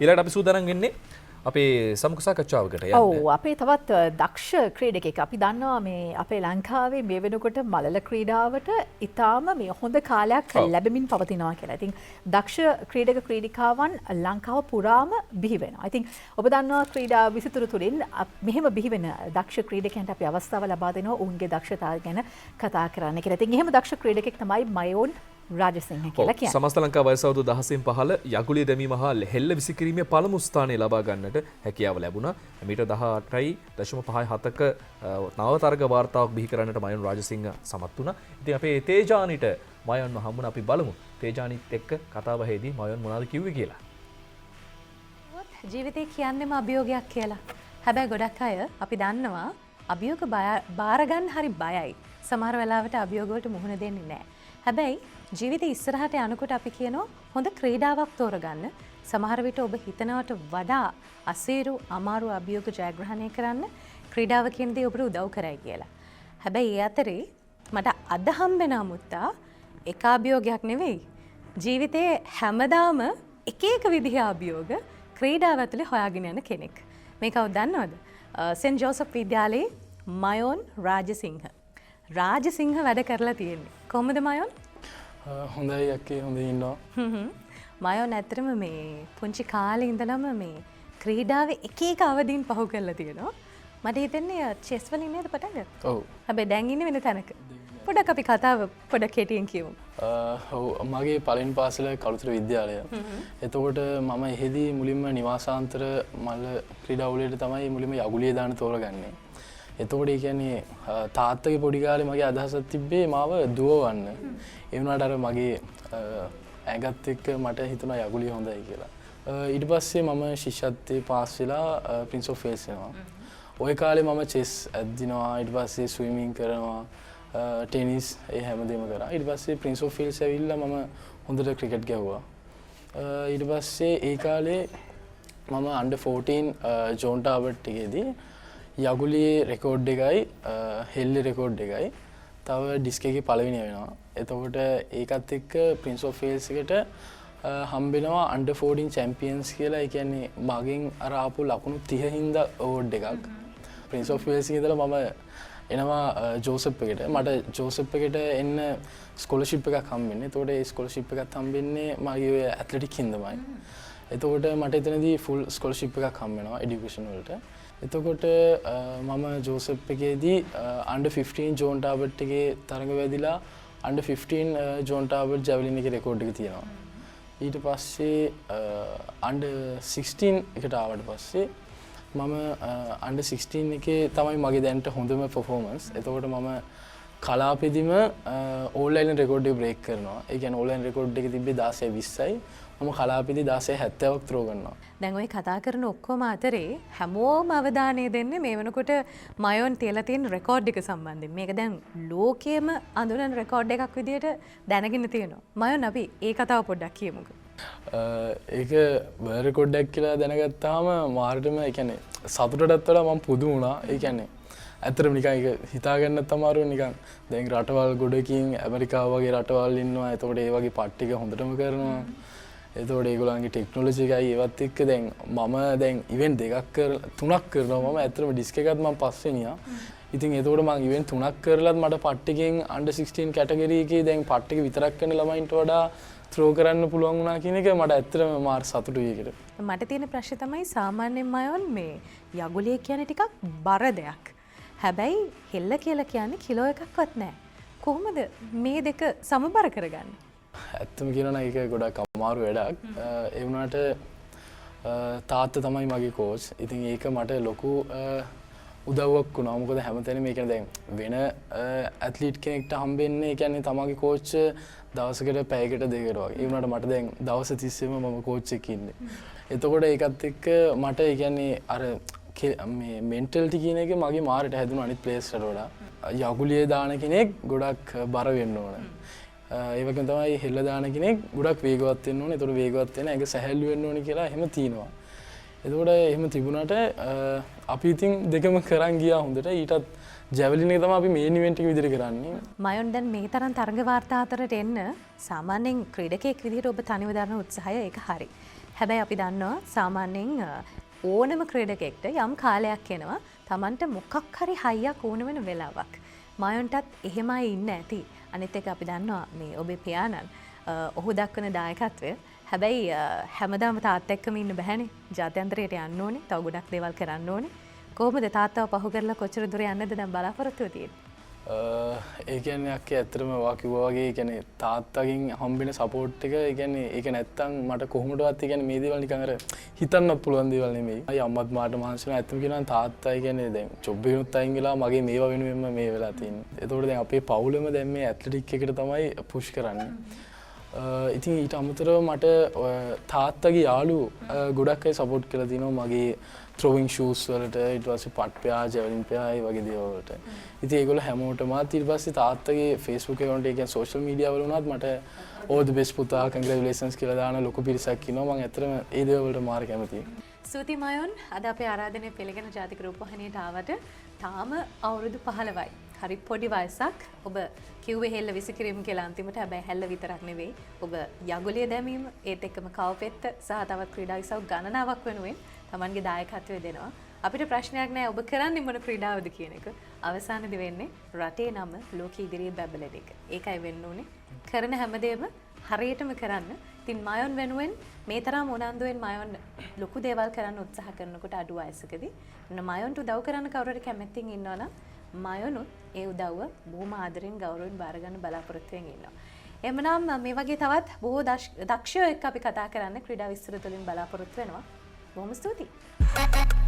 ඊළඟට අපි සූදානම් වෙන්නේ අපේ සමුඛ සාකච්ඡාවකට යන්න. ඔව් අපේ තවත් දක්ෂ ක්‍රීඩකෙක් අපි දන්නවා මේ අපේ ලංකාවේ මේ වෙනකොට මලල ක්‍රීඩාවට ඉතාම මේ හොඳ කාලයක් ලැබෙමින් පවතිනවා කියලා. ඉතින් දක්ෂ ක්‍රීඩක ක්‍රීඩිකාවන් ලංකාව පුරාම බිහි වෙනවා. ඉතින් ඔබ දන්නවා ක්‍රීඩා විසිතුරු තුලින් මෙහෙම බිහි වෙන දක්ෂ ක්‍රීඩකයන්ට අපි අවස්ථාව ලබා දෙනවා ඔවුන්ගේ දක්ෂතාවය ගැන කතා කරන්න කියලා. ඉතින් එහෙම දක්ෂ ක්‍රීඩකෙක් තමයි මයෝන් රාජසිංහ කියලා කියන්නේ. සමස්ත ලංකා වයස අවුරුදු 10න් පහළ යගුලිය දැමීම හා හෙල්ල විසිකිරීමේ පළමු ස්ථානය ලබා ගන්නට හැකියාව ලැබුණා. මීටර් 18.57ක නව තරග වාර්තාවක් බිහි කරන්නට මයෝන් රාජසිංහ සමත් වුණා. ඉතින් අපේ තේජානිට මයෝන්ව හම්බුණා. අපි බලමු තේජානිත් එක්ක කතා බහේදී මයෝන් මොනවද කිව්වේ කියලා. ජීවිතේ කියන්නේම අභියෝගයක් කියලා. හැබැයි ගොඩක් අය අපි දන්නවා අභියෝග බාර ගන්න හරි බයයි. සමහර වෙලාවට අභියෝග වලට මුහුණ දෙන්නේ නැහැ. හැබැයි ජීවිතේ ඉස්සරහට යනකොට අපි කියනවා හොඳ ක්‍රීඩාවක් තෝරගන්න. සමහර විට ඔබ හිතනවට වඩා අසීරු අමාරු අභියෝග ජයග්‍රහණය කරන්න ක්‍රීඩාව කියන දේ ඔබට උදව් කරයි කියලා. හැබැයි ඒ අතරේ මට අද හම්බෙන අමුත්තා එක අභියෝගයක් නෙවෙයි. ජීවිතේ හැමදාම එක එක විදිහේ අභියෝග ක්‍රීඩාව ඇතුලේ හොයාගෙන යන කෙනෙක්. මේ කවුද දන්නවද? සෙන්ට් ජෝසප් විද්‍යාලයේ මයෝන් රාජසිංහ. රාජසිංහ වැඩ කරලා තියෙන්නේ. කොහොමද මයෝන්? හොඳයි අක්කේ හොඳ ඉන්නවා. මයෝන් ඇත්තටම මේ පුංචි කාලේ ඉඳලම මේ ක්‍රීඩාවේ එක එක අවදීන් පහු කරලා තියෙනවා. මට හිතෙන්නේ චෙස් වලින් නේද පටන් ගත්තේ? ඔව්. හැබැයි දැන් ඉන්නේ වෙන තැනක. පොඩක් අපි කතාව පොඩක් කෙටියෙන් කියමු. ඔව් මගේ පළවෙනි පාසල කළුතර විද්‍යාලය. එතකොට මම එහෙදී මුලින්ම නිවාසාන්තර මල්ල ක්‍රීඩා උළෙලට තමයි මුලින්ම යගුලිය දාන තෝරගන්නේ. එතකොට ඒ කියන්නේ තාත්තගේ පොඩි කාලේ මගේ අදහසක් තිබ්බේ මාව දුවවන්න. ඒ වුණාට අර මගේ ඇඟත් එක්ක මට හිතුණා යගුලිය හොඳයි කියලා. ඊට පස්සේ මම ශිෂ්‍යත්වයේ පාස් වෙලා ප්‍රින්ස් ඔෆ් වේල්ස් වෙනවා. ওই කාලේ මම චෙස් ඇද්දිනවා, ඊට පස්සේ ස්විමින් කරනවා, ටෙනිස් ඒ හැමදේම කරා. ඊට පස්සේ ප්‍රින්ස් ඔෆ් වේල්ස් ඇවිල්ලා මම හොඳට ක්‍රිකට් ගැහුවා. ඊට පස්සේ ඒ කාලේ මම අන්ඩර් 14 ජෝන් ටාබර්ට් එකේදී යගුලියේ රෙකෝඩ් එකයි හෙල්ලේ රෙකෝඩ් එකයි තව ඩිස්ක් එකේ පළවෙනි වෙනවා. එතකොට ඒකත් එක්ක ප්‍රින්ස් ඔෆ් වේල්ස් එකට හම්බෙනවා අන්ඩර් 14 චැම්පියන්ස් කියලා. ඒ කියන්නේ මගෙන් අර ආපු ලකුණු 30 හින්දා අවෝඩ් එකක්. ප්‍රින්ස් ඔෆ් වේල්ස් එකේ ඉඳලා මම එනවා ජෝසප් එකට. මට ජෝසප් එකට එන්න ස්කෝලර්ෂිප් එකක් හම්බෙන්නේ. එතකොට ඒ ස්කෝලර්ෂිප් එකත් හම්බෙන්නේ මගේ ඇත්ලටික් හින්දාමයි. එතකොට මට එතනදී ෆුල් ස්කෝලර්ෂිප් එකක් හම්බෙනවා এডুকেෂන් වලට. එතකොට මම ජෝසප් එකේදී අන්ඩර් 15 ජෝන් ටාබර්ට් එකේ තරඟ වැදිලා අන්ඩර් 15 ජෝන් ටාබර්ට් ජැවලින් එකේ රෙකෝඩ් එක තියෙනවා. ඊට පස්සේ අන්ඩර් 16 එකට ආවට පස්සේ මම අන්ඩර් 16 එකේ තමයි මගේ දැනට හොඳම පර්ෆෝමන්ස්. එතකොට මම කලාපෙදිම ඕන්ලයින් රෙකෝඩ් එක බ්‍රේක් කරනවා. ඒ කියන්නේ ඕන්ලයින් රෙකෝඩ් එක තිබ්බේ 16:20යි. මම කලාපෙදී 16:70ක් ත්‍රෝ කරනවා. දැන් ඔය කතා කරන ඔක්කොම අතරේ හැමෝම අවධානය දෙන්නේ මේ වෙනකොට මයෝන් තියලා තියෙන රෙකෝඩ් එක සම්බන්ධයෙන්. මේක දැන් ලෝකයේම අඳුනන රෙකෝඩ් එකක් විදියට දැනගෙන තියෙනවා. මයෝන් අපි ඒ කතාව පොඩ්ඩක් කියමුකෝ. ඒක වර්ල්ඩ් රෙකෝඩ් එකක් කියලා දැනගත්තාම මාර්ටම ඒ කියන්නේ සතුටටත් වඩා මම පුදුම වුණා. ඒ කියන්නේ ඇත්තටම නිකන් ඒක හිතාගන්නත් අමාරු නිකන් දැන් රටවල් ගොඩකින් ඇමරිකාව වගේ රටවල් ඉන්නවා. එතකොට ඒ වගේ පට් ටික හොඳටම කරනවා. එතකොට ඒගොල්ලන්ගේ ටෙක්නොලොජි එකයි ඒවත් එක්ක දැන් මම දැන් ඉවෙන්ට් දෙකක් තුනක් කරනවා. මම ඇත්තටම ඩිස්ක් එකත් මම පස්වෙනියා. ඉතින් එතකොට මම ඉවෙන්ට් තුනක් කරලත් මට පට් එකෙන් අන්ඩර් 16 කැටගරි එකේ දැන් පට් එක විතරක් කරන ළමයින්ට වඩා ත්‍රෝ කරන්න පුළුවන් වුණා කියන එක මට ඇත්තටම මාර සතුටුයි ඒකට. මට තියෙන ප්‍රශ්නේ තමයි සාමාන්‍යයෙන් මයෝන් මේ යගුලිය කියන්නේ ටිකක් බර දෙයක්. හැබැයි හෙල්ල කියලා කියන්නේ කිලෝ එකක්වත් නැහැ. කොහොමද මේ දෙක සමබර කරගන්නේ? ඇත්තම කියනවා ඒක ගොඩක් අමාරු වැඩක්. ඒ වුණාට තාත්තා තමයි මගේ කෝච්. ඉතින් ඒක මට ලොකු උදව්වක් වුණා. මොකද හැමතැනම ඒ කියන්නේ දැන් වෙන ඇත්ලීට් කෙනෙක්ට හම්බෙන්නේ ඒ කියන්නේ තමගේ කෝච් දවසකට පැයකට දෙකකට වගේ. ඒ වුණාට මට දැන් දවස් 30ෙම මම කෝච් එකක් ඉන්නේ. එතකොට ඒකත් එක්ක මට ඒ කියන්නේ අර මේ මෙන්ටලිටි කියන එක මගේ මාරට හැදුණා අනිත් ප්ලේයර්ස්ට වඩා. යගුලියේ දාන කෙනෙක් ගොඩක් බර වෙන්න ඕන. ඒ වගේම තමයි හෙල්ල දාන කෙනෙක් ගොඩක් වේගවත් වෙන්න ඕනේ. ඒතකොට වේගවත් වෙන එක සැහැල්ලු වෙන්න ඕනේ කියලා එහෙම තියෙනවා. එතකොට එහෙම තිබුණාට අපි ඉතින් දෙකම කරන් ගියා හොඳට. ඊටත් ජැවලින් එක තමයි අපි මේන් ඉවෙන්ට් එක විදිහට කරන්නේ. මයෝන් දැන් මේ තරම් තරඟ වාර්තා අතරට එන්න සාමාන්‍යයෙන් ක්‍රීඩකයෙක් විදිහට ඔබ තනිව දරන උත්සාහය ඒක හරි. හැබැයි අපි දන්නවා සාමාන්‍යයෙන් ඕනම ක්‍රීඩකෙක්ට යම් කාලයක් එනවා තමන්ට මොකක් හරි හයියක් ඕන වෙන වෙලාවක්. මයොන්ටත් එහෙමයි ඉන්න ඇති. අනිත් එක අපි දන්නවා මේ ඔබේ පියාණන් ඔහු දක්වන දායකත්වය. හැබැයි හැමදාම තාත්තා එක්කම ඉන්න බෑනේ. ජාත්‍යන්තරයට යන්න ඕනේ. තව ගොඩක් දේවල් කරන්න ඕනේ. කොහොමද තාත්තව පහු කරලා කොච්චර දුර යන්නද දැන් බලාපොරොත්තුව තියෙන්නේ? ඒ කියන්නේ අක්කේ ඇත්තටම වා කිව්වා වගේ ඒ කියන්නේ තාත්තගෙන් හම්බෙන සපෝට් එක ඒ කියන්නේ ඒක නැත්තම් මට කොහොමදවත් ඒ කියන්නේ මේ දේවල් නිකන් අර හිතන්නත් පුළුවන් දේවල් නෙමෙයි. අය අම්මත් මාට මහන්සිලා ඇත්තම කියනවා තාත්තා ඒ කියන්නේ දැන් ජොබ් එකෙනුත් අයින් වෙලා මගේ මේවා වෙනුවෙන්ම මේ වෙලා තියෙන්නේ. ඒතකොට දැන් අපේ පවුලම දැන් මේ ඇත්ලටික් එකට තමයි පුෂ් කරන්නේ. ඉතින් ඊට අමතරව මට තාත්තගේ යාළුවෝ ගොඩක් අය සපෝට් කරලා තිනවා මගේ throwing shoes වලට ඊට පස්සේ පට් පෙයා ජැවලින් පෙයා ඒ වගේ දේවල් වලට. ඉතින් ඒගොල්ලෝ හැමෝටම ඊට පස්සේ තාත්තගේ Facebook account එක කියන්නේ social media වල උනත් මට all the best පුතා congratulations කියලා දාන ලොකු පිරිසක් ඉන්නවා. මම ඇත්තටම ඒ දේවල් වලට මාර කැමතියි. ස්තුතියි මයොන් අද අපේ ආරාධනය පිළිගෙන ජාතික රූපවාහිනියට ආවට තාම අවුරුදු 15යි. හරි පොඩි වයසක්. ඔබ කිව්වේ හෙල්ල විසිකිරීම කියලා අන්තිමට. හැබැයි හැල්ල විතරක් නෙවෙයි. ඔබ යගුලිය දැමීම ඒත් එක්කම කවපෙත්ත සහ තවත් ක්‍රීඩා විසව් ගණනාවක් වෙනුවෙන් තමන්ගේ දායකත්වය දෙනවා. අපිට ප්‍රශ්නයක් නෑ ඔබ කරන්නේ මොන ක්‍රීඩාවද කියන එක. අවසානයේදී වෙන්නේ රටේ නම ලෝක ඉදිරියේ බැබලෙන එක. ඒකයි වෙන්න ඕනේ. කරන හැමදේම හරියටම කරන්න. ඉතින් මයොන් වෙනුවෙන් මේ තරම් උනන්දුවෙන් මයොන් ලොකු දේවල් කරන්න උත්සාහ කරනකොට අඩු වයසකදී මයොන්ට උදව් කරන්න කවුරුහරි කැමැත්තෙන් ඉන්නවනම් මයොනුත් ඒ උදව්ව බොහොම ආදරෙන් ගෞරවයෙන් බාර ගන්න බලාපොරොත්තු වෙමින් ඉන්නවා. එhmenan මේ වගේ තවත් බොහෝ දක්ෂයෝ එක්ක අපි කතා කරන්න ක්‍රීඩා විස්තර තුලින් බලාපොරොත්තු වෙනවා. බොහොම ස්තුතියි.